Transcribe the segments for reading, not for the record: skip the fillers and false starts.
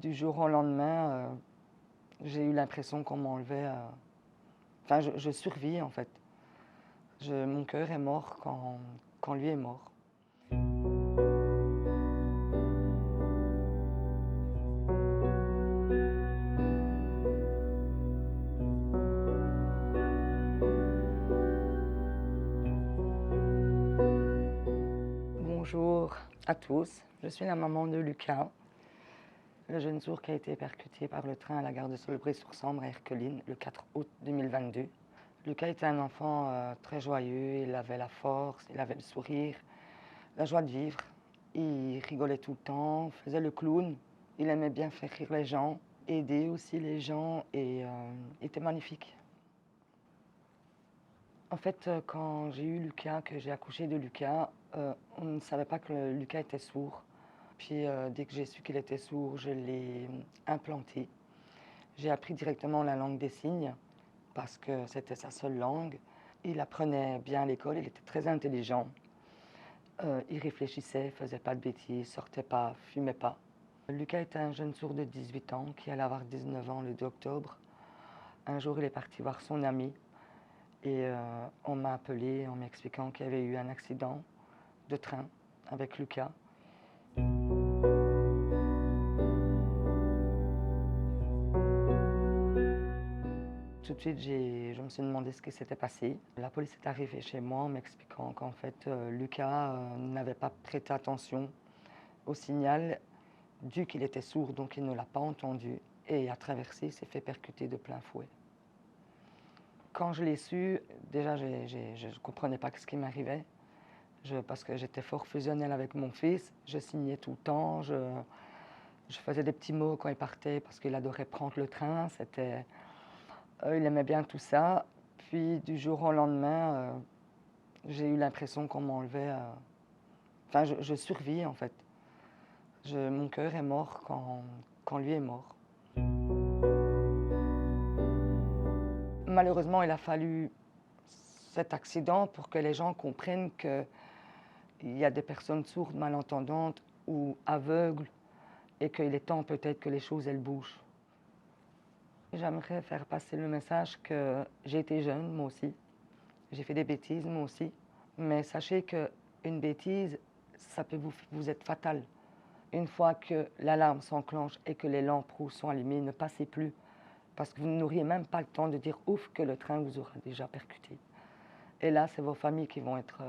Du jour au lendemain, j'ai eu l'impression qu'on m'enlevait, enfin je survis en fait. Mon cœur est mort quand lui est mort. Bonjour à tous, je suis la maman de Lucas, le jeune sourd qui a été percuté par le train à la gare de Solbray-sur-Sambre à Erqueline le 4 août 2022. Lucas était un enfant très joyeux, il avait la force, il avait le sourire, la joie de vivre. Il rigolait tout le temps, faisait le clown, il aimait bien faire rire les gens, aider aussi les gens et il était magnifique. En fait, quand j'ai eu Lucas, que j'ai accouché de Lucas, on ne savait pas que Lucas était sourd. Puis dès que j'ai su qu'il était sourd, je l'ai implanté. J'ai appris directement la langue des signes parce que c'était sa seule langue. Il apprenait bien à l'école, il était très intelligent. Il réfléchissait, faisait pas de bêtises, sortait pas, fumait pas. Lucas était un jeune sourd de 18 ans qui allait avoir 19 ans le 2 octobre. Un jour, il est parti voir son ami et on m'a appelé en m'expliquant qu'il y avait eu un accident de train avec Lucas. Tout de suite, je me suis demandé ce qui s'était passé. La police est arrivée chez moi en m'expliquant qu'en fait, Lucas n'avait pas prêté attention au signal, dû qu'il était sourd, donc il ne l'a pas entendu, et à traverser, il s'est fait percuter de plein fouet. Quand je l'ai su, déjà, je ne comprenais pas ce qui m'arrivait, parce que j'étais fort fusionnelle avec mon fils, je signais tout le temps, je faisais des petits mots quand il partait, parce qu'il adorait prendre le train, il aimait bien tout ça. Puis du jour au lendemain, j'ai eu l'impression qu'on m'enlevait, enfin je survis en fait. Mon cœur est mort quand lui est mort. Malheureusement, il a fallu cet accident pour que les gens comprennent qu'il y a des personnes sourdes, malentendantes ou aveugles et qu'il est temps peut-être que les choses elles bougent. J'aimerais faire passer le message que j'ai été jeune, moi aussi. J'ai fait des bêtises, moi aussi. Mais sachez qu'une bêtise, ça peut vous être fatal. Une fois que l'alarme s'enclenche et que les lampes rouges sont allumées, ne passez plus. Parce que vous n'auriez même pas le temps de dire ouf que le train vous aura déjà percuté. Et là, c'est vos familles qui vont être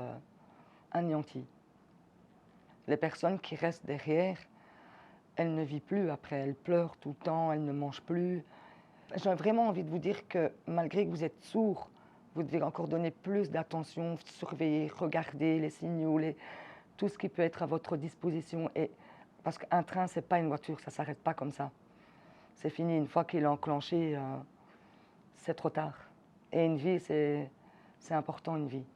anéanties. Les personnes qui restent derrière, elles ne vivent plus après, elles pleurent tout le temps, elles ne mangent plus. J'ai vraiment envie de vous dire que malgré que vous êtes sourd, vous devez encore donner plus d'attention, surveiller, regarder les signaux, tout ce qui peut être à votre disposition. Parce qu'un train, ce n'est pas une voiture, ça ne s'arrête pas comme ça. C'est fini, une fois qu'il est enclenché, c'est trop tard. Et une vie, c'est important, une vie.